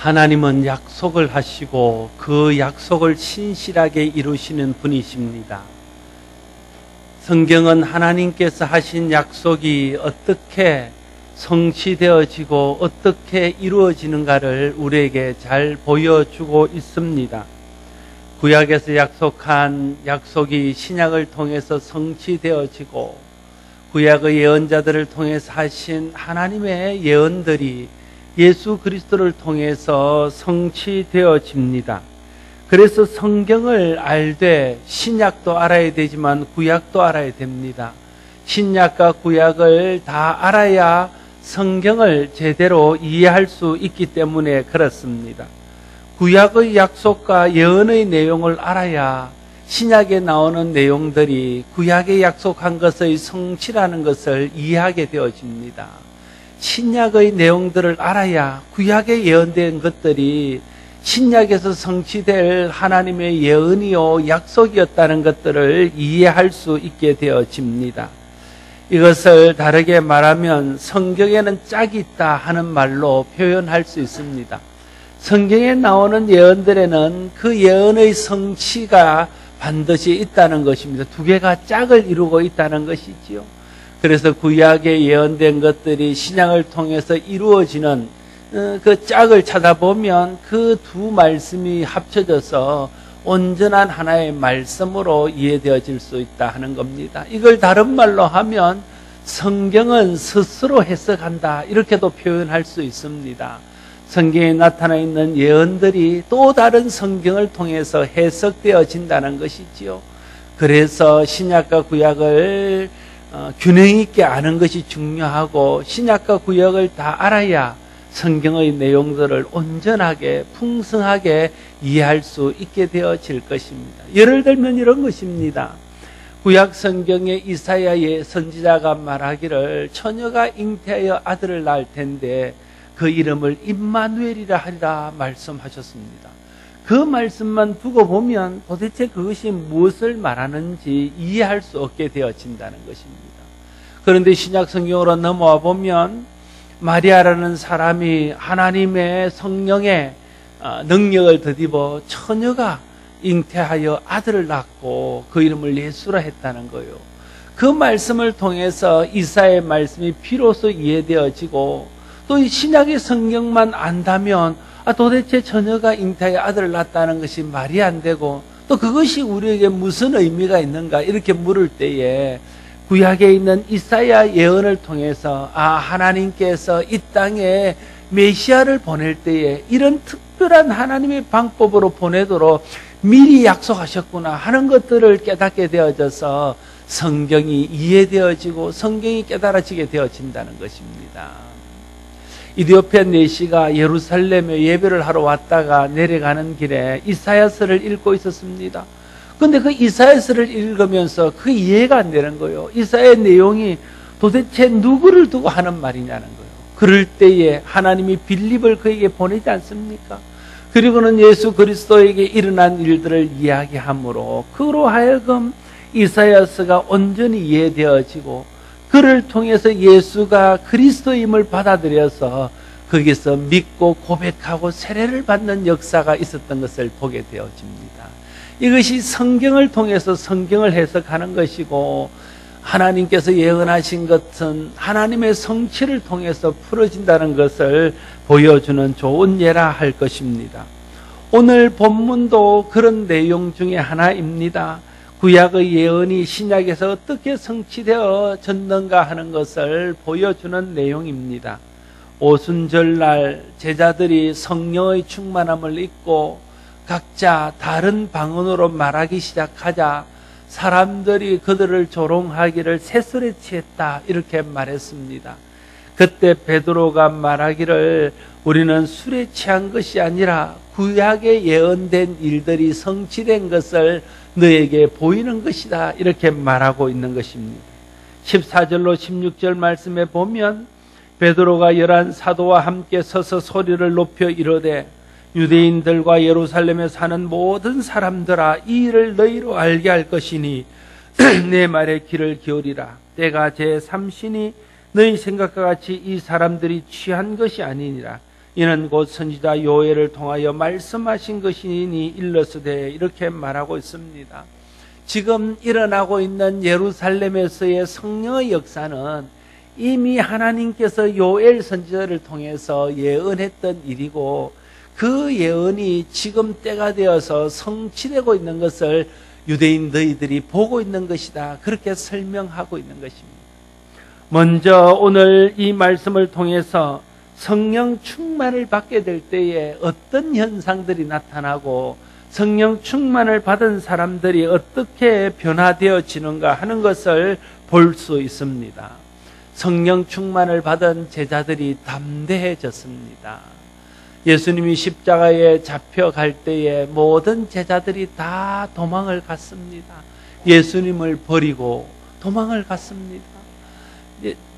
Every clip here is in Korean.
하나님은 약속을 하시고 그 약속을 신실하게 이루시는 분이십니다. 성경은 하나님께서 하신 약속이 어떻게 성취되어지고 어떻게 이루어지는가를 우리에게 잘 보여주고 있습니다. 구약에서 약속한 약속이 신약을 통해서 성취되어지고 구약의 예언자들을 통해서 하신 하나님의 예언들이 예수 그리스도를 통해서 성취되어집니다. 그래서 성경을 알되 신약도 알아야 되지만 구약도 알아야 됩니다. 신약과 구약을 다 알아야 성경을 제대로 이해할 수 있기 때문에 그렇습니다. 구약의 약속과 예언의 내용을 알아야 신약에 나오는 내용들이 구약에 약속한 것의 성취라는 것을 이해하게 되어집니다. 신약의 내용들을 알아야 구약에 예언된 것들이 신약에서 성취될 하나님의 예언이요 약속이었다는 것들을 이해할 수 있게 되어집니다. 이것을 다르게 말하면 성경에는 짝이 있다 하는 말로 표현할 수 있습니다. 성경에 나오는 예언들에는 그 예언의 성취가 반드시 있다는 것입니다. 두 개가 짝을 이루고 있다는 것이지요. 그래서 구약에 예언된 것들이 신약을 통해서 이루어지는 그 짝을 찾아보면 그 두 말씀이 합쳐져서 온전한 하나의 말씀으로 이해되어질 수 있다 하는 겁니다. 이걸 다른 말로 하면 성경은 스스로 해석한다 이렇게도 표현할 수 있습니다. 성경에 나타나 있는 예언들이 또 다른 성경을 통해서 해석되어진다는 것이지요. 그래서 신약과 구약을 균형 있게 아는 것이 중요하고 신약과 구약을 다 알아야 성경의 내용들을 온전하게 풍성하게 이해할 수 있게 되어질 것입니다. 예를 들면 이런 것입니다. 구약 성경의 이사야의 선지자가 말하기를 처녀가 잉태하여 아들을 낳을 텐데 그 이름을 임마누엘이라 하리라 말씀하셨습니다. 그 말씀만 두고 보면 도대체 그것이 무엇을 말하는지 이해할 수 없게 되어진다는 것입니다. 그런데 신약 성경으로 넘어와 보면 마리아라는 사람이 하나님의 성령의 능력을 덧입어 처녀가 잉태하여 아들을 낳고 그 이름을 예수라 했다는 거예요. 그 말씀을 통해서 이사야의 말씀이 비로소 이해되어지고 또 이 신약의 성경만 안다면 도대체 처녀가 잉태하여 아들을 낳았다는 것이 말이 안 되고 또 그것이 우리에게 무슨 의미가 있는가 이렇게 물을 때에 구약에 있는 이사야 예언을 통해서 하나님께서 이 땅에 메시아를 보낼 때에 이런 특별한 하나님의 방법으로 보내도록 미리 약속하셨구나 하는 것들을 깨닫게 되어져서 성경이 이해되어지고 성경이 깨달아지게 되어진다는 것입니다. 이디오피아 내시가 예루살렘에 예배를 하러 왔다가 내려가는 길에 이사야서를 읽고 있었습니다. 근데 그 이사야서를 읽으면서 그 이해가 안 되는 거예요. 이사야의 내용이 도대체 누구를 두고 하는 말이냐는 거예요. 그럴 때에 하나님이 빌립을 그에게 보내지 않습니까? 그리고는 예수 그리스도에게 일어난 일들을 이야기함으로 그로 하여금 이사야서가 온전히 이해되어지고 그를 통해서 예수가 그리스도임을 받아들여서 거기서 믿고 고백하고 세례를 받는 역사가 있었던 것을 보게 되어집니다. 이것이 성경을 통해서 성경을 해석하는 것이고 하나님께서 예언하신 것은 하나님의 성취를 통해서 풀어진다는 것을 보여주는 좋은 예라 할 것입니다. 오늘 본문도 그런 내용 중에 하나입니다. 구약의 예언이 신약에서 어떻게 성취되어졌는가 하는 것을 보여주는 내용입니다. 오순절날 제자들이 성령의 충만함을 입고 각자 다른 방언으로 말하기 시작하자 사람들이 그들을 조롱하기를 새술에 취했다 이렇게 말했습니다. 그때 베드로가 말하기를 우리는 술에 취한 것이 아니라 구약에 예언된 일들이 성취된 것을 너에게 보이는 것이다 이렇게 말하고 있는 것입니다. 14절로 16절 말씀에 보면 베드로가 11 사도와 함께 서서 소리를 높여 이르되 유대인들과 예루살렘에 사는 모든 사람들아 이 일을 너희로 알게 할 것이니 내 말에 귀를 기울이라. 때가 제3신이 너희 생각과 같이 이 사람들이 취한 것이 아니니라. 이는 곧 선지자 요엘을 통하여 말씀하신 것이니 일러스되 이렇게 말하고 있습니다. 지금 일어나고 있는 예루살렘에서의 성령의 역사는 이미 하나님께서 요엘 선지자를 통해서 예언했던 일이고 그 예언이 지금 때가 되어서 성취되고 있는 것을 유대인 너희들이 보고 있는 것이다. 그렇게 설명하고 있는 것입니다. 먼저 오늘 이 말씀을 통해서 성령 충만을 받게 될 때에 어떤 현상들이 나타나고 성령 충만을 받은 사람들이 어떻게 변화되어지는가 하는 것을 볼 수 있습니다. 성령 충만을 받은 제자들이 담대해졌습니다. 예수님이 십자가에 잡혀갈 때에 모든 제자들이 다 도망을 갔습니다. 예수님을 버리고 도망을 갔습니다.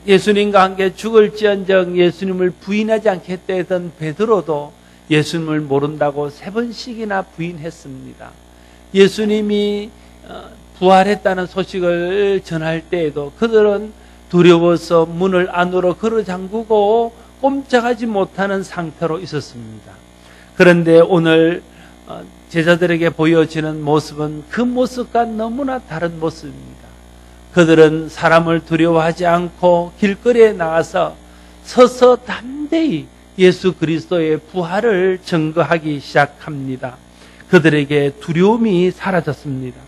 예수님과 함께 죽을지언정 예수님을 부인하지 않겠다 했던 베드로도 예수님을 모른다고 3번씩이나 부인했습니다. 예수님이 부활했다는 소식을 전할 때에도 그들은 두려워서 문을 안으로 걸어 잠그고 꼼짝하지 못하는 상태로 있었습니다. 그런데 오늘 제자들에게 보여지는 모습은 그 모습과 너무나 다른 모습입니다. 그들은 사람을 두려워하지 않고 길거리에 나가서 서서 담대히 예수 그리스도의 부활을 증거하기 시작합니다. 그들에게 두려움이 사라졌습니다.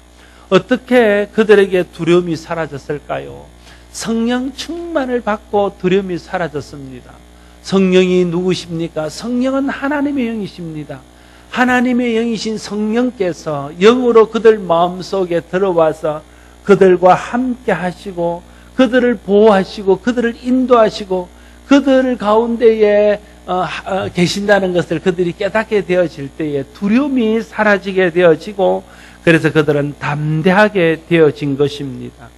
어떻게 그들에게 두려움이 사라졌을까요? 성령 충만을 받고 두려움이 사라졌습니다. 성령이 누구십니까? 성령은 하나님의 영이십니다. 하나님의 영이신 성령께서 영으로 그들 마음속에 들어와서 그들과 함께 하시고 그들을 보호하시고 그들을 인도하시고 그들 가운데에 계신다는 것을 그들이 깨닫게 되어질 때에 두려움이 사라지게 되어지고 그래서 그들은 담대하게 되어진 것입니다.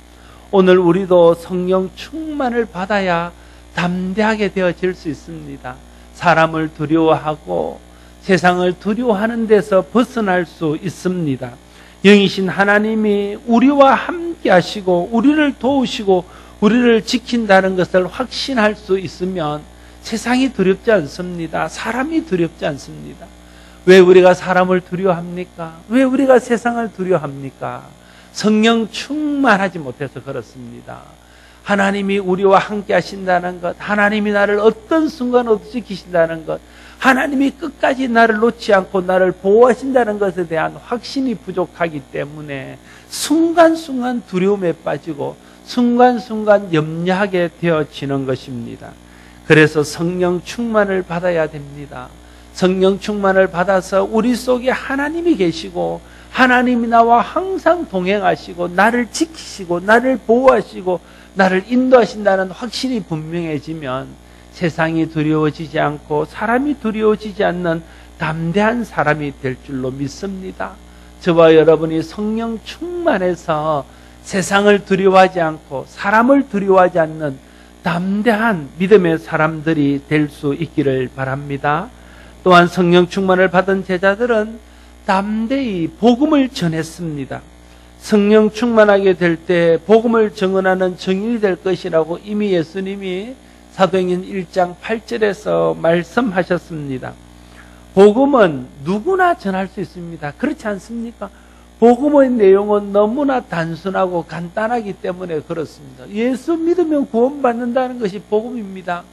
오늘 우리도 성령 충만을 받아야 담대하게 되어질 수 있습니다. 사람을 두려워하고 세상을 두려워하는 데서 벗어날 수 있습니다. 영이신 하나님이 우리와 함께 하시고 우리를 도우시고 우리를 지킨다는 것을 확신할 수 있으면 세상이 두렵지 않습니다. 사람이 두렵지 않습니다. 왜 우리가 사람을 두려워합니까? 왜 우리가 세상을 두려워합니까? 성령 충만하지 못해서 그렇습니다. 하나님이 우리와 함께 하신다는 것, 하나님이 나를 어떤 순간 어떻게 지키신다는 것, 하나님이 끝까지 나를 놓지 않고 나를 보호하신다는 것에 대한 확신이 부족하기 때문에 순간순간 두려움에 빠지고 순간순간 염려하게 되어지는 것입니다. 그래서 성령 충만을 받아야 됩니다. 성령 충만을 받아서 우리 속에 하나님이 계시고 하나님이 나와 항상 동행하시고 나를 지키시고 나를 보호하시고 나를 인도하신다는 확신이 분명해지면 세상이 두려워지지 않고 사람이 두려워지지 않는 담대한 사람이 될 줄로 믿습니다. 저와 여러분이 성령 충만해서 세상을 두려워하지 않고 사람을 두려워하지 않는 담대한 믿음의 사람들이 될 수 있기를 바랍니다. 또한 성령 충만을 받은 제자들은 담대히 복음을 전했습니다. 성령 충만하게 될 때 복음을 증언하는 증인이 될 것이라고 이미 예수님이 사도행전 1장 8절에서 말씀하셨습니다. 복음은 누구나 전할 수 있습니다. 그렇지 않습니까? 복음의 내용은 너무나 단순하고 간단하기 때문에 그렇습니다. 예수 믿으면 구원받는다는 것이 복음입니다.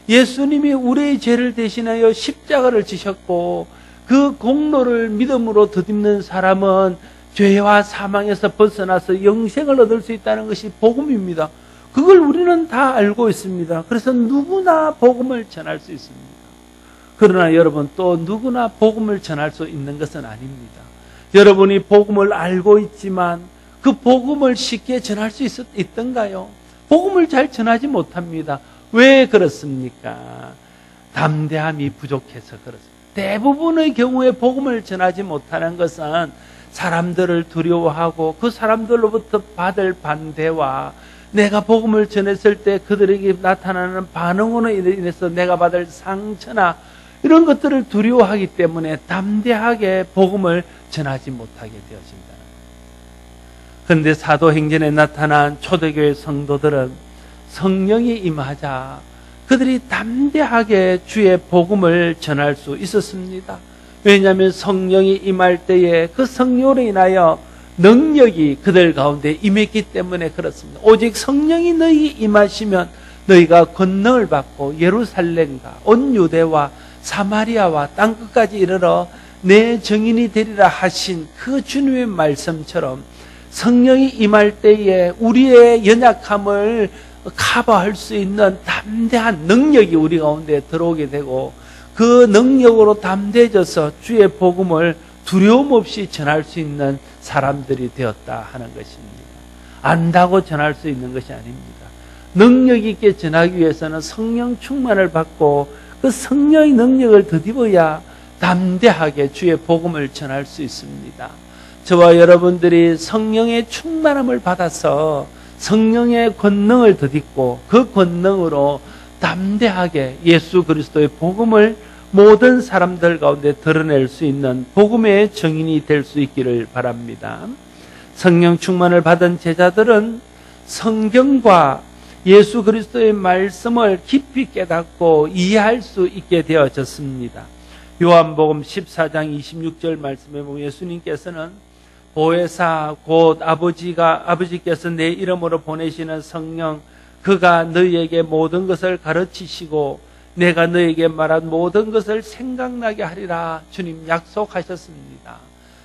예수님이 우리의 죄를 대신하여 십자가를 지셨고 그 공로를 믿음으로 덧입는 사람은 죄와 사망에서 벗어나서 영생을 얻을 수 있다는 것이 복음입니다. 그걸 우리는 다 알고 있습니다. 그래서 누구나 복음을 전할 수 있습니다. 그러나 여러분 또 누구나 복음을 전할 수 있는 것은 아닙니다. 여러분이 복음을 알고 있지만 그 복음을 쉽게 전할 수 있던가요? 복음을 잘 전하지 못합니다. 왜 그렇습니까? 담대함이 부족해서 그렇습니다. 대부분의 경우에 복음을 전하지 못하는 것은 사람들을 두려워하고 그 사람들로부터 받을 반대와 내가 복음을 전했을 때 그들에게 나타나는 반응으로 인해서 내가 받을 상처나 이런 것들을 두려워하기 때문에 담대하게 복음을 전하지 못하게 되어진다. 그런데 사도행전에 나타난 초대교회 성도들은 성령이 임하자 그들이 담대하게 주의 복음을 전할 수 있었습니다. 왜냐하면 성령이 임할 때에 그 성령으로 인하여 능력이 그들 가운데 임했기 때문에 그렇습니다. 오직 성령이 너희 임하시면 너희가 권능을 받고 예루살렘과 온 유대와 사마리아와 땅끝까지 이르러 내 증인이 되리라 하신 그 주님의 말씀처럼 성령이 임할 때에 우리의 연약함을 커버할 수 있는 담대한 능력이 우리 가운데 들어오게 되고 그 능력으로 담대해져서 주의 복음을 두려움 없이 전할 수 있는 사람들이 되었다 하는 것입니다. 안다고 전할 수 있는 것이 아닙니다. 능력 있게 전하기 위해서는 성령 충만을 받고 그 성령의 능력을 덧입어야 담대하게 주의 복음을 전할 수 있습니다. 저와 여러분들이 성령의 충만함을 받아서 성령의 권능을 덧입고 그 권능으로 담대하게 예수 그리스도의 복음을 모든 사람들 가운데 드러낼 수 있는 복음의 증인이 될 수 있기를 바랍니다. 성령 충만을 받은 제자들은 성경과 예수 그리스도의 말씀을 깊이 깨닫고 이해할 수 있게 되어졌습니다. 요한복음 14장 26절 말씀에 보면 예수님께서는 보혜사 곧 아버지께서 내 이름으로 보내시는 성령 그가 너희에게 모든 것을 가르치시고 내가 너희에게 말한 모든 것을 생각나게 하리라 주님 약속하셨습니다.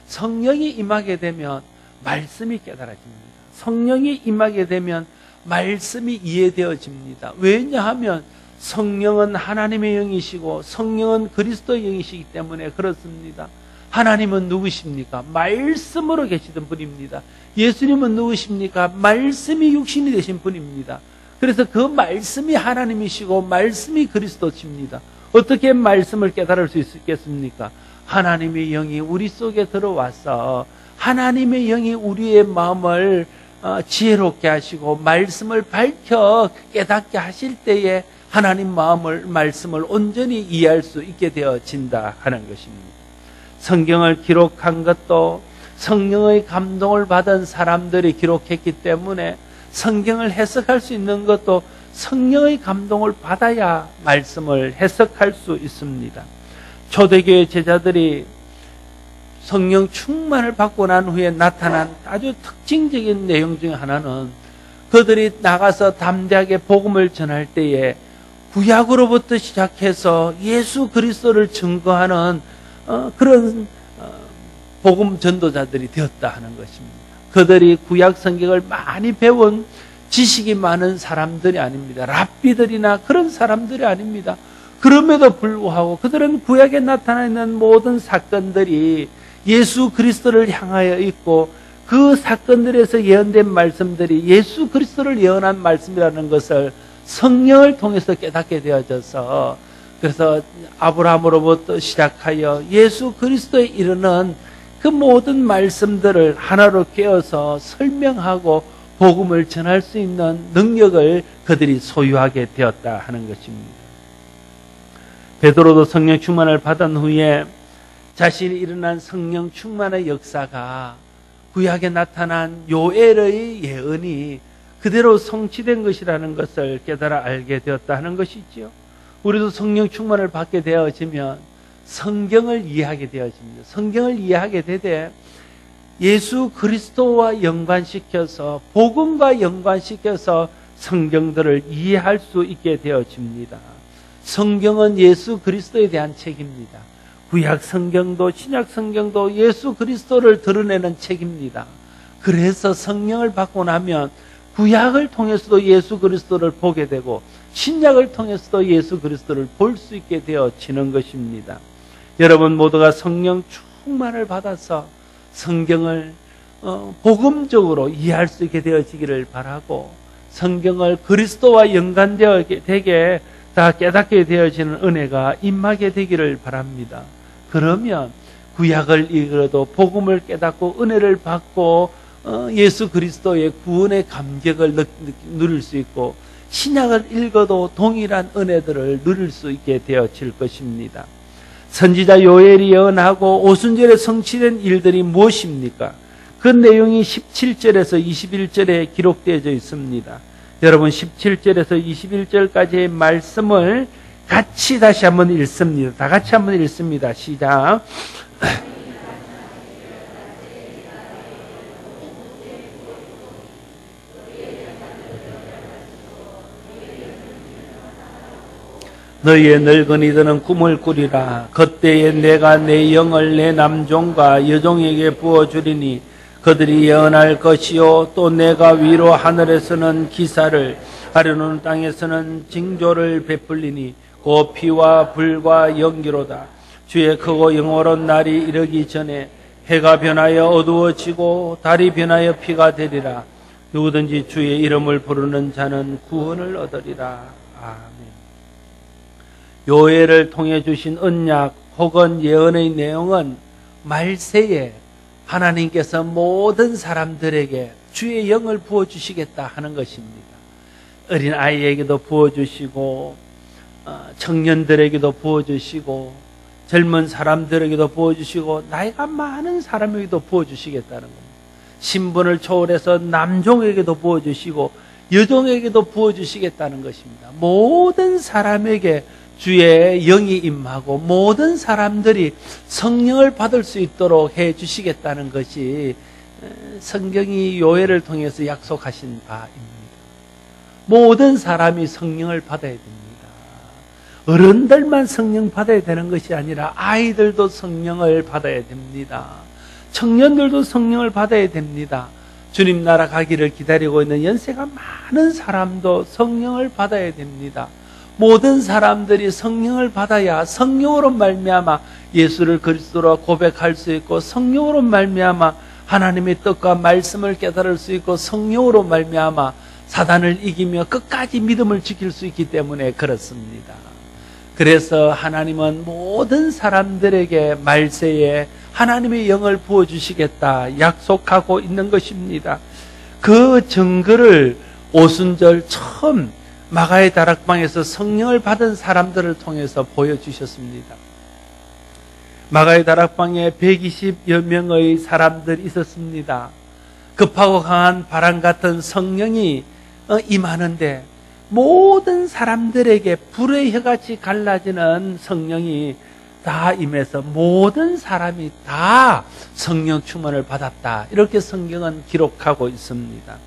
성령이 임하게 되면 말씀이 깨달아집니다. 성령이 임하게 되면 말씀이 이해되어집니다. 왜냐하면 성령은 하나님의 영이시고 성령은 그리스도의 영이시기 때문에 그렇습니다. 하나님은 누구십니까? 말씀으로 계시던 분입니다. 예수님은 누구십니까? 말씀이 육신이 되신 분입니다. 그래서 그 말씀이 하나님이시고 말씀이 그리스도십니다. 어떻게 말씀을 깨달을 수 있겠습니까? 하나님의 영이 우리 속에 들어와서 하나님의 영이 우리의 마음을 지혜롭게 하시고 말씀을 밝혀 깨닫게 하실 때에 하나님 말씀을 온전히 이해할 수 있게 되어진다 하는 것입니다. 성경을 기록한 것도 성령의 감동을 받은 사람들이 기록했기 때문에 성경을 해석할 수 있는 것도 성령의 감동을 받아야 말씀을 해석할 수 있습니다. 초대교회 제자들이 성령 충만을 받고 난 후에 나타난 아주 특징적인 내용 중에 하나는 그들이 나가서 담대하게 복음을 전할 때에 구약으로부터 시작해서 예수 그리스도를 증거하는 그런 복음 전도자들이 되었다 하는 것입니다. 그들이 구약 성경을 많이 배운 지식이 많은 사람들이 아닙니다. 랍비들이나 그런 사람들이 아닙니다. 그럼에도 불구하고 그들은 구약에 나타나 있는 모든 사건들이 예수 그리스도를 향하여 있고 그 사건들에서 예언된 말씀들이 예수 그리스도를 예언한 말씀이라는 것을 성령을 통해서 깨닫게 되어져서 그래서 아브라함으로부터 시작하여 예수 그리스도에 이르는 그 모든 말씀들을 하나로 깨어서 설명하고 복음을 전할 수 있는 능력을 그들이 소유하게 되었다 하는 것입니다. 베드로도 성령 충만을 받은 후에 자신이 일어난 성령 충만의 역사가 구약에 나타난 요엘의 예언이 그대로 성취된 것이라는 것을 깨달아 알게 되었다 하는 것이지요. 우리도 성령 충만을 받게 되어지면 성경을 이해하게 되어집니다. 성경을 이해하게 되되 예수 그리스도와 연관시켜서 복음과 연관시켜서 성경들을 이해할 수 있게 되어집니다. 성경은 예수 그리스도에 대한 책입니다. 구약 성경도 신약 성경도 예수 그리스도를 드러내는 책입니다. 그래서 성령을 받고 나면 구약을 통해서도 예수 그리스도를 보게 되고 신약을 통해서도 예수 그리스도를 볼 수 있게 되어지는 것입니다. 여러분 모두가 성령 충만을 받아서 성경을 복음적으로 이해할 수 있게 되어지기를 바라고 성경을 그리스도와 연관되게 다 깨닫게 되어지는 은혜가 임하게 되기를 바랍니다. 그러면 구약을 읽어도 복음을 깨닫고 은혜를 받고 예수 그리스도의 구원의 감격을 누릴 수 있고 신약을 읽어도 동일한 은혜들을 누릴 수 있게 되어질 것입니다. 선지자 요엘이 예언하고 오순절에 성취된 일들이 무엇입니까? 그 내용이 17절에서 21절에 기록되어져 있습니다. 여러분 17절에서 21절까지의 말씀을 같이 다시 한번 읽습니다. 다 같이 한번 읽습니다. 시작. 너희의 늙은이들은 꿈을 꾸리라. 그때에 내가 내 영을 내 남종과 여종에게 부어주리니 그들이 예언할 것이요 또 내가 위로 하늘에서는 기사를 아래로는 땅에서는 징조를 베풀리니 곧 피와 불과 연기로다. 주의 크고 영원한 날이 이르기 전에 해가 변하여 어두워지고 달이 변하여 피가 되리라. 누구든지 주의 이름을 부르는 자는 구원을 얻으리라. 아멘. 요엘을 통해 주신 언약 혹은 예언의 내용은 말세에 하나님께서 모든 사람들에게 주의 영을 부어주시겠다 하는 것입니다. 어린 아이에게도 부어주시고 청년들에게도 부어주시고 젊은 사람들에게도 부어주시고 나이가 많은 사람에게도 부어주시겠다는 겁니다. 신분을 초월해서 남종에게도 부어주시고 여종에게도 부어주시겠다는 것입니다. 모든 사람에게 주의 영이 임하고 모든 사람들이 성령을 받을 수 있도록 해 주시겠다는 것이 성경이 요엘을 통해서 약속하신 바입니다. 모든 사람이 성령을 받아야 됩니다. 어른들만 성령 받아야 되는 것이 아니라 아이들도 성령을 받아야 됩니다. 청년들도 성령을 받아야 됩니다. 주님 나라 가기를 기다리고 있는 연세가 많은 사람도 성령을 받아야 됩니다. 모든 사람들이 성령을 받아야 성령으로 말미암아 예수를 그리스도로 고백할 수 있고 성령으로 말미암아 하나님의 뜻과 말씀을 깨달을 수 있고 성령으로 말미암아 사단을 이기며 끝까지 믿음을 지킬 수 있기 때문에 그렇습니다. 그래서 하나님은 모든 사람들에게 말세에 하나님의 영을 부어주시겠다 약속하고 있는 것입니다. 그 증거를 오순절 처음 마가의 다락방에서 성령을 받은 사람들을 통해서 보여주셨습니다. 마가의 다락방에 120여 명의 사람들이 있었습니다. 급하고 강한 바람 같은 성령이 임하는데 모든 사람들에게 불의 혀같이 갈라지는 성령이 다 임해서 모든 사람이 다 성령 충만을 받았다. 이렇게 성경은 기록하고 있습니다.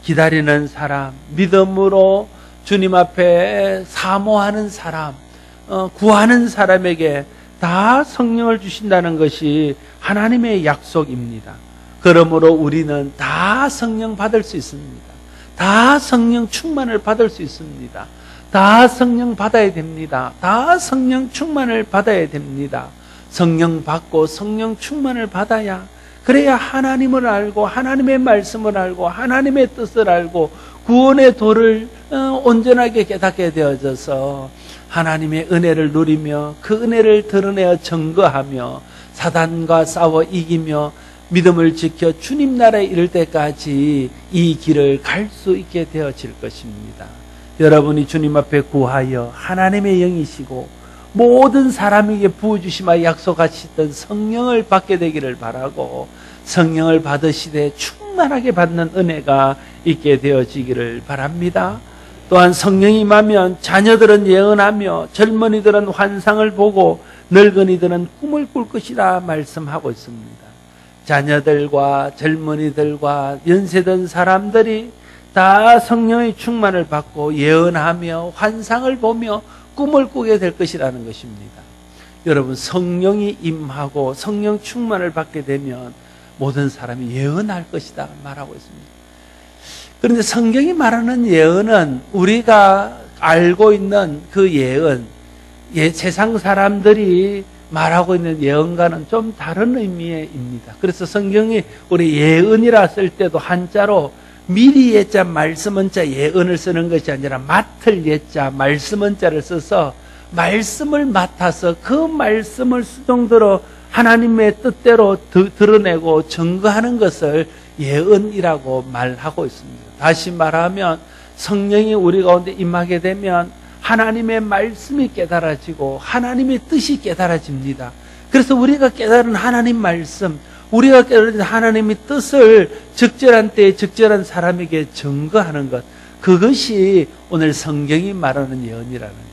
기다리는 사람, 믿음으로 주님 앞에 사모하는 사람, 구하는 사람에게 다 성령을 주신다는 것이 하나님의 약속입니다. 그러므로 우리는 다 성령 받을 수 있습니다. 다 성령 충만을 받을 수 있습니다. 다 성령 받아야 됩니다. 다 성령 충만을 받아야 됩니다. 성령 받고 성령 충만을 받아야 그래야 하나님을 알고 하나님의 말씀을 알고 하나님의 뜻을 알고 구원의 도를 온전하게 깨닫게 되어져서 하나님의 은혜를 누리며 그 은혜를 드러내어 증거하며 사단과 싸워 이기며 믿음을 지켜 주님 나라에 이를 때까지 이 길을 갈 수 있게 되어질 것입니다. 여러분이 주님 앞에 구하여 하나님의 영이시고 모든 사람에게 부어주시마 약속하시던 성령을 받게 되기를 바라고 성령을 받으시되 충만하게 받는 은혜가 있게 되어지기를 바랍니다. 또한 성령이 임하면 자녀들은 예언하며 젊은이들은 환상을 보고 늙은이들은 꿈을 꿀 것이라 말씀하고 있습니다. 자녀들과 젊은이들과 연세든 사람들이 다 성령의 충만을 받고 예언하며 환상을 보며 꿈을 꾸게 될 것이라는 것입니다. 여러분 성령이 임하고 성령 충만을 받게 되면 모든 사람이 예언할 것이다 말하고 있습니다. 그런데 성경이 말하는 예언은 우리가 알고 있는 그 예언, 세상 사람들이 말하고 있는 예언과는 좀 다른 의미입니다. 그래서 성경이 우리 예언이라 쓸 때도 한자로 미리 예자 말씀은 자 예언을 쓰는 것이 아니라 맡을 예자 말씀은 자를 써서 말씀을 맡아서 그 말씀을 수종대로 하나님의 뜻대로 드러내고 증거하는 것을 예언이라고 말하고 있습니다. 다시 말하면 성령이 우리 가운데 임하게 되면 하나님의 말씀이 깨달아지고 하나님의 뜻이 깨달아집니다. 그래서 우리가 깨달은 하나님 말씀, 우리가 깨달은 하나님의 뜻을 적절한 때에 적절한 사람에게 증거하는 것, 그것이 오늘 성경이 말하는 예언이라는 거예요.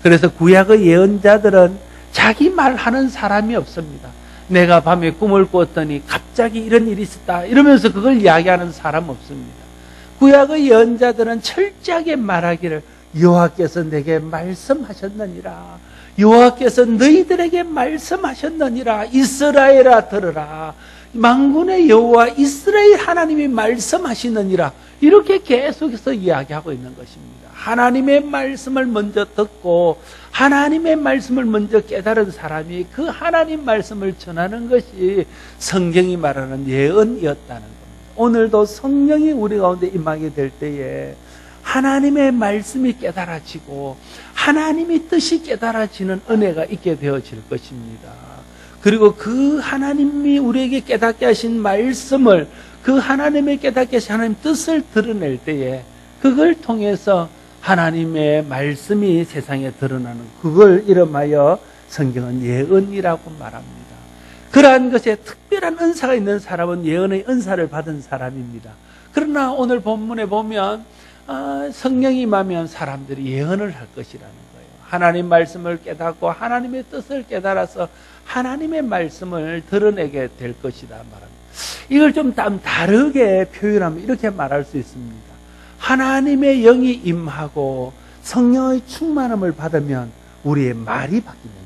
그래서 구약의 예언자들은 자기 말하는 사람이 없습니다. 내가 밤에 꿈을 꾸었더니 갑자기 이런 일이 있었다 이러면서 그걸 이야기하는 사람 없습니다. 구약의 예언자들은 철저하게 말하기를 여호와께서 내게 말씀하셨느니라, 여호와께서 너희들에게 말씀하셨느니라, 이스라엘아 들으라, 만군의 여호와 이스라엘 하나님이 말씀하시느니라, 이렇게 계속해서 이야기하고 있는 것입니다. 하나님의 말씀을 먼저 듣고 하나님의 말씀을 먼저 깨달은 사람이 그 하나님 말씀을 전하는 것이 성경이 말하는 예언이었다는 겁니다. 오늘도 성령이 우리 가운데 임하게 될 때에 하나님의 말씀이 깨달아지고 하나님의 뜻이 깨달아지는 은혜가 있게 되어질 것입니다. 그리고 그 하나님이 우리에게 깨닫게 하신 말씀을, 그 하나님의 깨닫게 하신 하나님 뜻을 드러낼 때에 그걸 통해서 하나님의 말씀이 세상에 드러나는, 그걸 이름하여 성경은 예언이라고 말합니다. 그러한 것에 특별한 은사가 있는 사람은 예언의 은사를 받은 사람입니다. 그러나 오늘 본문에 보면 성령이 임하면 사람들이 예언을 할 것이라는 거예요. 하나님 말씀을 깨닫고 하나님의 뜻을 깨달아서 하나님의 말씀을 드러내게 될 것이다 말합니다. 이걸 좀 다르게 표현하면 이렇게 말할 수 있습니다. 하나님의 영이 임하고 성령의 충만함을 받으면 우리의 말이 바뀌는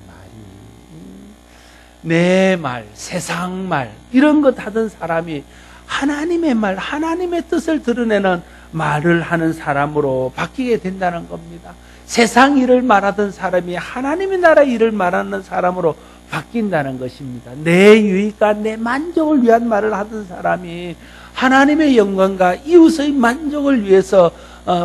내 말, 세상 말, 이런 것 하던 사람이 하나님의 말, 하나님의 뜻을 드러내는 말을 하는 사람으로 바뀌게 된다는 겁니다. 세상 일을 말하던 사람이 하나님의 나라 일을 말하는 사람으로 바뀐다는 것입니다. 내 유익과 내 만족을 위한 말을 하던 사람이 하나님의 영광과 이웃의 만족을 위해서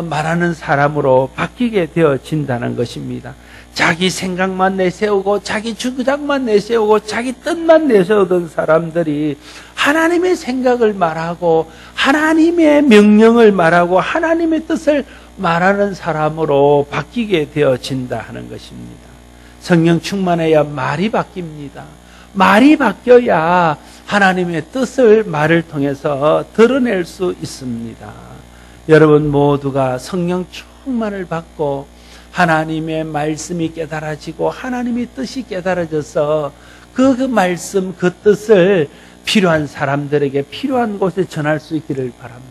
말하는 사람으로 바뀌게 되어진다는 것입니다. 자기 생각만 내세우고 자기 주장만 내세우고 자기 뜻만 내세우던 사람들이 하나님의 생각을 말하고 하나님의 명령을 말하고 하나님의 뜻을 말하는 사람으로 바뀌게 되어진다 하는 것입니다. 성령 충만해야 말이 바뀝니다. 말이 바뀌어야 하나님의 뜻을 말을 통해서 드러낼 수 있습니다. 여러분 모두가 성령 충만을 받고 하나님의 말씀이 깨달아지고 하나님의 뜻이 깨달아져서 그 말씀, 그 뜻을 필요한 사람들에게 필요한 곳에 전할 수 있기를 바랍니다.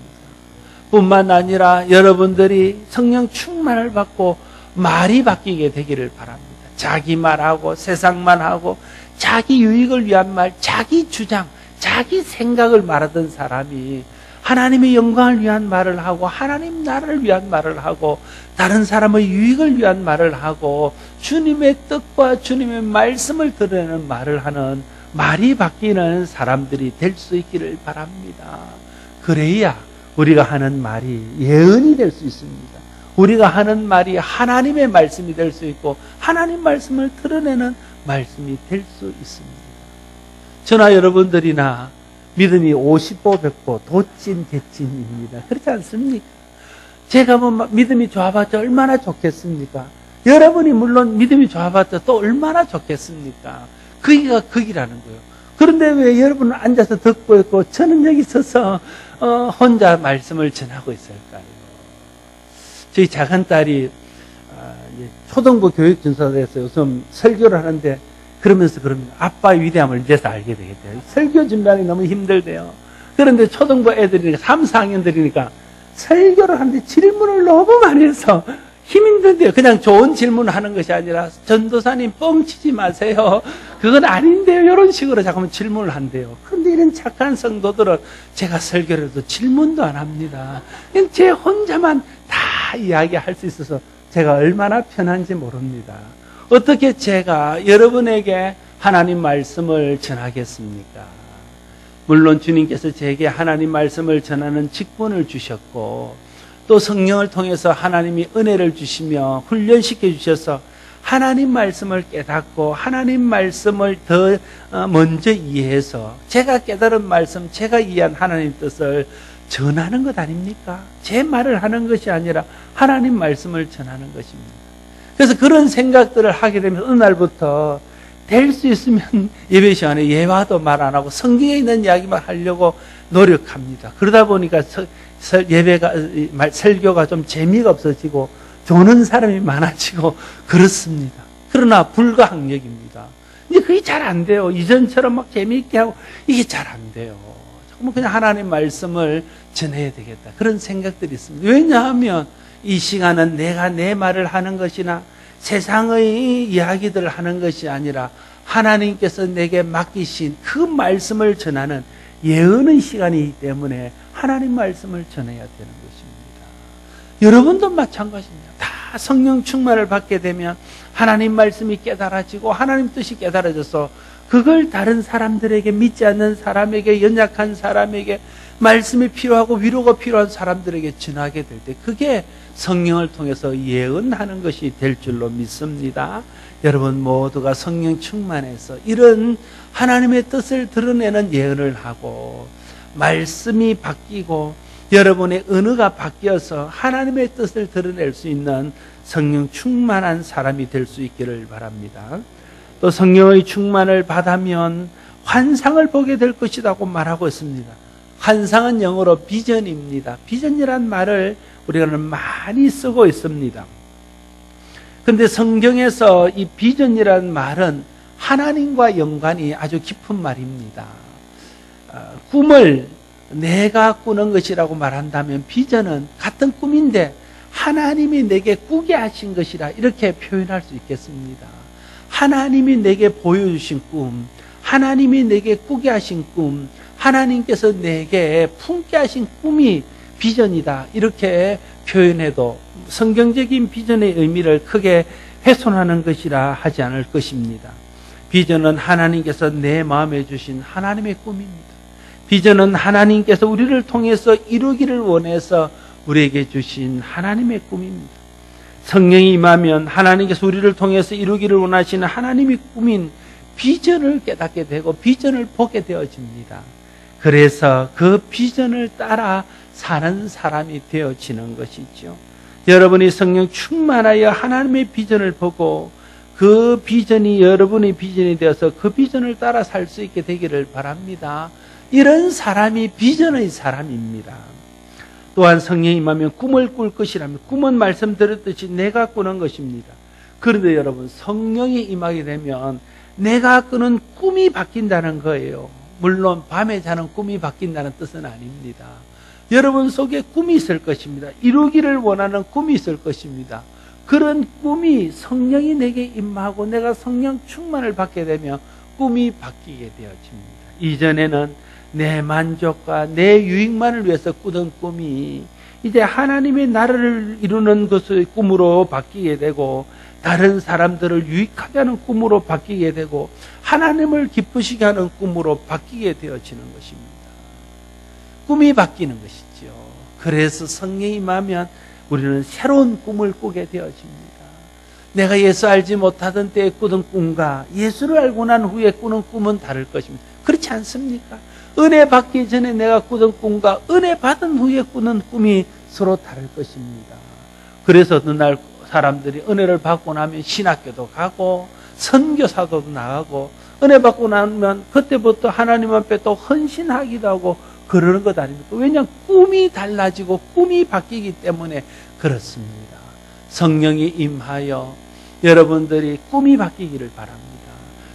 뿐만 아니라 여러분들이 성령 충만을 받고 말이 바뀌게 되기를 바랍니다. 자기 말하고 세상만 하고 자기 유익을 위한 말, 자기 주장, 자기 생각을 말하던 사람이 하나님의 영광을 위한 말을 하고 하나님 나라를 위한 말을 하고 다른 사람의 유익을 위한 말을 하고 주님의 뜻과 주님의 말씀을 드러내는 말을 하는, 말이 바뀌는 사람들이 될 수 있기를 바랍니다. 그래야 우리가 하는 말이 예언이 될 수 있습니다. 우리가 하는 말이 하나님의 말씀이 될 수 있고 하나님 말씀을 드러내는 말씀이 될 수 있습니다. 저나 여러분들이나 믿음이 50보 100보 도찐개찐입니다. 그렇지 않습니까? 제가 뭐 믿음이 좋아봤자 얼마나 좋겠습니까? 여러분이 물론 믿음이 좋아봤자 또 얼마나 좋겠습니까? 거기가 거기라는 거예요. 그런데 왜 여러분은 앉아서 듣고 있고 저는 여기 서서 혼자 말씀을 전하고 있을까요? 저희 작은 딸이 초등부 교육준사에서 요즘 설교를 하는데 그러면서 아빠 위대함을 이제서 알게 되겠대요. 설교 준비하기 너무 힘들대요. 그런데 초등부 애들이니까 3, 4학년들이니까 설교를 하는데 질문을 너무 많이 해서 힘들대요. 그냥 좋은 질문을 하는 것이 아니라 전도사님 뻥치지 마세요. 그건 아닌데요. 이런 식으로 자꾸만 질문을 한대요. 그런데 이런 착한 성도들은 제가 설교를 해도 질문도 안 합니다. 그냥 제 혼자만 다 이야기할 수 있어서 제가 얼마나 편한지 모릅니다. 어떻게 제가 여러분에게 하나님 말씀을 전하겠습니까? 물론 주님께서 제게 하나님 말씀을 전하는 직분을 주셨고 또 성령을 통해서 하나님이 은혜를 주시며 훈련시켜 주셔서 하나님 말씀을 깨닫고 하나님 말씀을 더 먼저 이해해서 제가 깨달은 말씀, 제가 이해한 하나님 뜻을 전하는 것 아닙니까? 제 말을 하는 것이 아니라 하나님 말씀을 전하는 것입니다. 그래서 그런 생각들을 하게 되면 어느 날부터 될 수 있으면 예배 시간에 예화도 말 안 하고 성경에 있는 이야기만 하려고 노력합니다. 그러다 보니까 설교가 좀 재미가 없어지고 조는 사람이 많아지고 그렇습니다. 그러나 불가항력입니다. 이제 그게 잘 안 돼요. 이전처럼 막 재미있게 하고 이게 잘 안 돼요. 정말 그냥 하나님 말씀을 전해야 되겠다. 그런 생각들이 있습니다. 왜냐하면 이 시간은 내가 내 말을 하는 것이나 세상의 이야기들을 하는 것이 아니라 하나님께서 내게 맡기신 그 말씀을 전하는 예언의 시간이기 때문에 하나님 말씀을 전해야 되는 것입니다. 여러분도 마찬가지입니다. 다 성령 충만을 받게 되면 하나님 말씀이 깨달아지고 하나님 뜻이 깨달아져서 그걸 다른 사람들에게, 믿지 않는 사람에게, 연약한 사람에게, 말씀이 필요하고 위로가 필요한 사람들에게 전하게 될 때 그게 성령을 통해서 예언하는 것이 될 줄로 믿습니다. 여러분 모두가 성령 충만해서 이런 하나님의 뜻을 드러내는 예언을 하고 말씀이 바뀌고 여러분의 언어가 바뀌어서 하나님의 뜻을 드러낼 수 있는 성령 충만한 사람이 될 수 있기를 바랍니다. 또 성령의 충만을 받으면 환상을 보게 될 것이라고 말하고 있습니다. 환상은 영어로 비전입니다. 비전이란 말을 우리가 많이 쓰고 있습니다. 그런데 성경에서 이 비전이라는 말은 하나님과 연관이 아주 깊은 말입니다. 꿈을 내가 꾸는 것이라고 말한다면 비전은 같은 꿈인데 하나님이 내게 꾸게 하신 것이라 이렇게 표현할 수 있겠습니다. 하나님이 내게 보여주신 꿈, 하나님이 내게 꾸게 하신 꿈, 하나님께서 내게 품게 하신 꿈이 비전이다 이렇게 표현해도 성경적인 비전의 의미를 크게 훼손하는 것이라 하지 않을 것입니다. 비전은 하나님께서 내 마음에 주신 하나님의 꿈입니다. 비전은 하나님께서 우리를 통해서 이루기를 원해서 우리에게 주신 하나님의 꿈입니다. 성령이 임하면 하나님께서 우리를 통해서 이루기를 원하시는 하나님의 꿈인 비전을 깨닫게 되고 비전을 보게 되어집니다. 그래서 그 비전을 따라 사는 사람이 되어지는 것이죠. 여러분이 성령 충만하여 하나님의 비전을 보고 그 비전이 여러분의 비전이 되어서 그 비전을 따라 살 수 있게 되기를 바랍니다. 이런 사람이 비전의 사람입니다. 또한 성령이 임하면 꿈을 꿀 것이라면 꿈은 말씀드렸듯이 내가 꾸는 것입니다. 그런데 여러분 성령이 임하게 되면 내가 꾸는 꿈이 바뀐다는 거예요. 물론 밤에 자는 꿈이 바뀐다는 뜻은 아닙니다. 여러분 속에 꿈이 있을 것입니다. 이루기를 원하는 꿈이 있을 것입니다. 그런 꿈이 성령이 내게 임하고 내가 성령 충만을 받게 되면 꿈이 바뀌게 되어집니다. 이전에는 내 만족과 내 유익만을 위해서 꾸던 꿈이 이제 하나님의 나라를 이루는 것의 꿈으로 바뀌게 되고 다른 사람들을 유익하게 하는 꿈으로 바뀌게 되고 하나님을 기쁘시게 하는 꿈으로 바뀌게 되어지는 것입니다. 꿈이 바뀌는 것이죠. 그래서 성령이 임하면 우리는 새로운 꿈을 꾸게 되어집니다. 내가 예수 알지 못하던 때에 꾸던 꿈과 예수를 알고 난 후에 꾸는 꿈은 다를 것입니다. 그렇지 않습니까? 은혜 받기 전에 내가 꾸던 꿈과 은혜 받은 후에 꾸는 꿈이 서로 다를 것입니다. 그래서 어느 날 사람들이 은혜를 받고 나면 신학교도 가고 선교사도 나가고 은혜 받고 나면 그때부터 하나님 앞에 또 헌신하기도 하고 그러는 것 아닙니까? 왜냐하면 꿈이 달라지고 꿈이 바뀌기 때문에 그렇습니다. 성령이 임하여 여러분들이 꿈이 바뀌기를 바랍니다.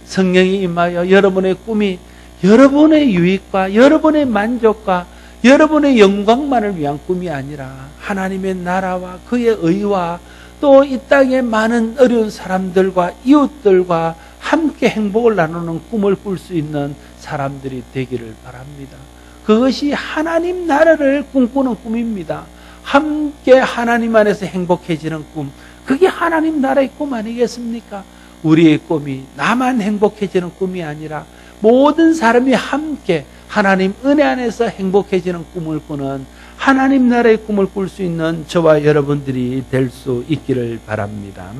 성령이 임하여 여러분의 꿈이 여러분의 유익과 여러분의 만족과 여러분의 영광만을 위한 꿈이 아니라 하나님의 나라와 그의 의와 또 이 땅의 많은 어려운 사람들과 이웃들과 함께 행복을 나누는 꿈을 꿀 수 있는 사람들이 되기를 바랍니다. 그것이 하나님 나라를 꿈꾸는 꿈입니다. 함께 하나님 안에서 행복해지는 꿈, 그게 하나님 나라의 꿈 아니겠습니까? 우리의 꿈이 나만 행복해지는 꿈이 아니라 모든 사람이 함께 하나님 은혜 안에서 행복해지는 꿈을 꾸는 하나님 나라의 꿈을 꿀 수 있는 저와 여러분들이 될 수 있기를 바랍니다.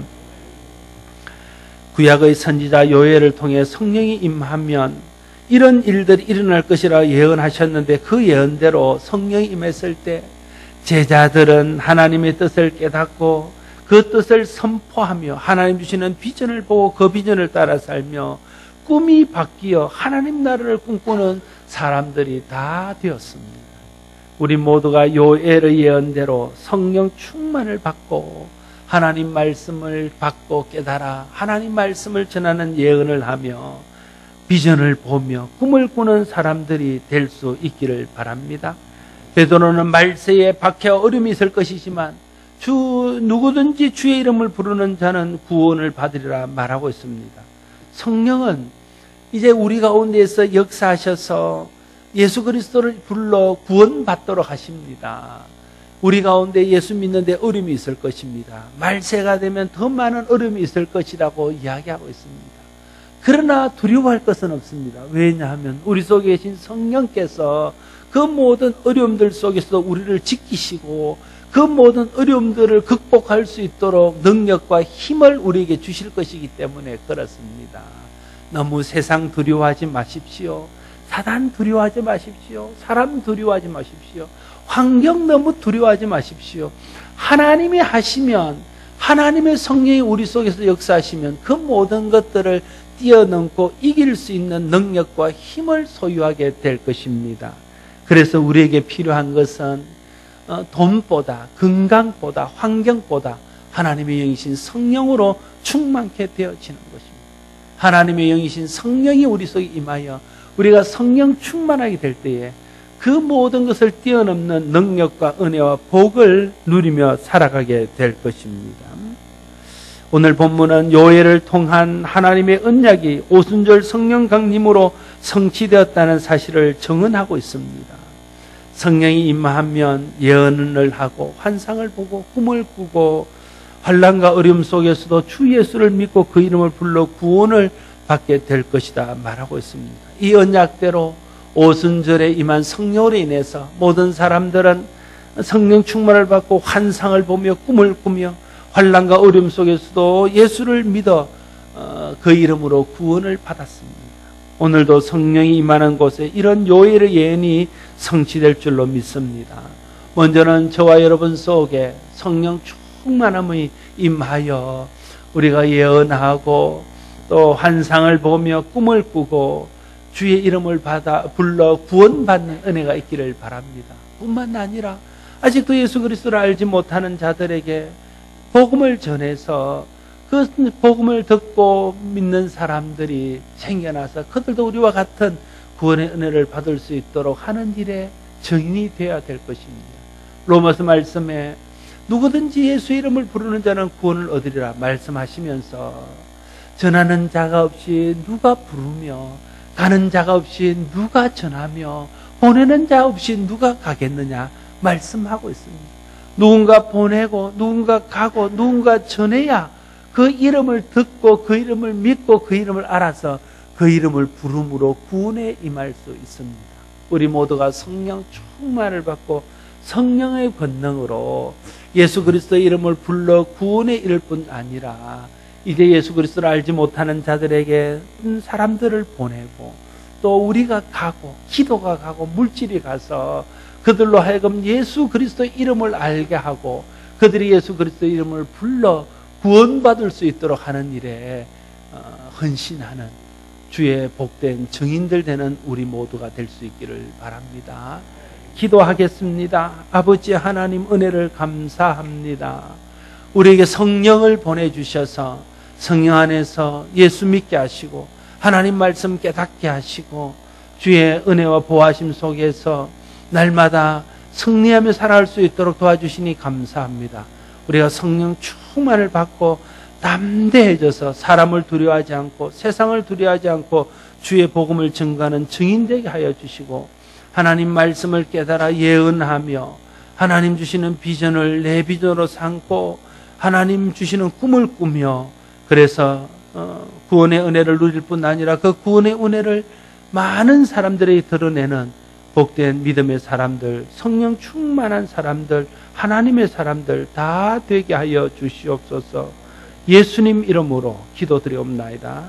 구약의 선지자 요엘을 통해 성령이 임하면 이런 일들이 일어날 것이라 예언하셨는데 그 예언대로 성령이 임했을 때 제자들은 하나님의 뜻을 깨닫고 그 뜻을 선포하며 하나님 주시는 비전을 보고 그 비전을 따라 살며 꿈이 바뀌어 하나님 나라를 꿈꾸는 사람들이 다 되었습니다. 우리 모두가 요엘의 예언대로 성령 충만을 받고 하나님 말씀을 받고 깨달아 하나님 말씀을 전하는 예언을 하며 비전을 보며 꿈을 꾸는 사람들이 될 수 있기를 바랍니다. 베드로는 말세에 박해와 어려움이 있을 것이지만 누구든지 주의 이름을 부르는 자는 구원을 받으리라 말하고 있습니다. 성령은 이제 우리 가운데에서 역사하셔서 예수 그리스도를 불러 구원받도록 하십니다. 우리 가운데 예수 믿는데 어려움이 있을 것입니다. 말세가 되면 더 많은 어려움이 있을 것이라고 이야기하고 있습니다. 그러나 두려워할 것은 없습니다. 왜냐하면 우리 속에 계신 성령께서 그 모든 어려움들 속에서 우리를 지키시고 그 모든 어려움들을 극복할 수 있도록 능력과 힘을 우리에게 주실 것이기 때문에 그렇습니다. 너무 세상 두려워하지 마십시오. 사단 두려워하지 마십시오. 사람 두려워하지 마십시오. 환경 너무 두려워하지 마십시오. 하나님이 하시면 하나님의 성령이 우리 속에서 역사하시면 그 모든 것들을 뛰어넘고 이길 수 있는 능력과 힘을 소유하게 될 것입니다. 그래서 우리에게 필요한 것은 돈보다 건강보다 환경보다 하나님의 영이신 성령으로 충만케 되어지는 것입니다. 하나님의 영이신 성령이 우리 속에 임하여 우리가 성령 충만하게 될 때에 그 모든 것을 뛰어넘는 능력과 은혜와 복을 누리며 살아가게 될 것입니다. 오늘 본문은 요엘을 통한 하나님의 언약이 오순절 성령 강림으로 성취되었다는 사실을 증언하고 있습니다. 성령이 임하면 예언을 하고 환상을 보고 꿈을 꾸고 환난과 어려움 속에서도 주 예수를 믿고 그 이름을 불러 구원을 받게 될 것이다 말하고 있습니다. 이 언약대로 오순절에 임한 성령으로 인해서 모든 사람들은 성령 충만을 받고 환상을 보며 꿈을 꾸며 환난과 어려움 속에서도 예수를 믿어 그 이름으로 구원을 받았습니다. 오늘도 성령이 임하는 곳에 이런 요엘의 예언이 성취될 줄로 믿습니다. 먼저는 저와 여러분 속에 성령 충만함이 임하여 우리가 예언하고 또 환상을 보며 꿈을 꾸고 주의 이름을 불러 구원받는 은혜가 있기를 바랍니다. 뿐만 아니라 아직도 예수 그리스도를 알지 못하는 자들에게 복음을 전해서 그 복음을 듣고 믿는 사람들이 생겨나서 그들도 우리와 같은 구원의 은혜를 받을 수 있도록 하는 일에 증인이 되어야 될 것입니다. 로마서 말씀에 누구든지 예수 이름을 부르는 자는 구원을 얻으리라 말씀하시면서 전하는 자가 없이 누가 부르며 가는 자가 없이 누가 전하며 보내는 자 없이 누가 가겠느냐 말씀하고 있습니다. 누군가 보내고 누군가 가고 누군가 전해야 그 이름을 듣고 그 이름을 믿고 그 이름을 알아서 그 이름을 부름으로 구원에 임할 수 있습니다. 우리 모두가 성령 충만을 받고 성령의 권능으로 예수 그리스도의 이름을 불러 구원에 이를 뿐 아니라 이제 예수 그리스도를 알지 못하는 자들에게 사람들을 보내고 또 우리가 가고 기도가 가고 물질이 가서 그들로 하여금 예수 그리스도의 이름을 알게 하고 그들이 예수 그리스도의 이름을 불러 구원받을 수 있도록 하는 일에 헌신하는 주의 복된 증인들 되는 우리 모두가 될 수 있기를 바랍니다. 기도하겠습니다. 아버지 하나님 은혜를 감사합니다. 우리에게 성령을 보내주셔서 성령 안에서 예수 믿게 하시고 하나님 말씀 깨닫게 하시고 주의 은혜와 보호하심 속에서 날마다 승리하며 살아갈 수 있도록 도와주시니 감사합니다. 우리가 성령 충만을 받고 담대해져서 사람을 두려워하지 않고 세상을 두려워하지 않고 주의 복음을 증거하는 증인되게 하여 주시고 하나님 말씀을 깨달아 예언하며 하나님 주시는 비전을 내 비전으로 삼고 하나님 주시는 꿈을 꾸며 그래서 구원의 은혜를 누릴 뿐 아니라 그 구원의 은혜를 많은 사람들이 드러내는 복된 믿음의 사람들, 성령 충만한 사람들, 하나님의 사람들 다 되게 하여 주시옵소서. 예수님 이름으로 기도드리옵나이다.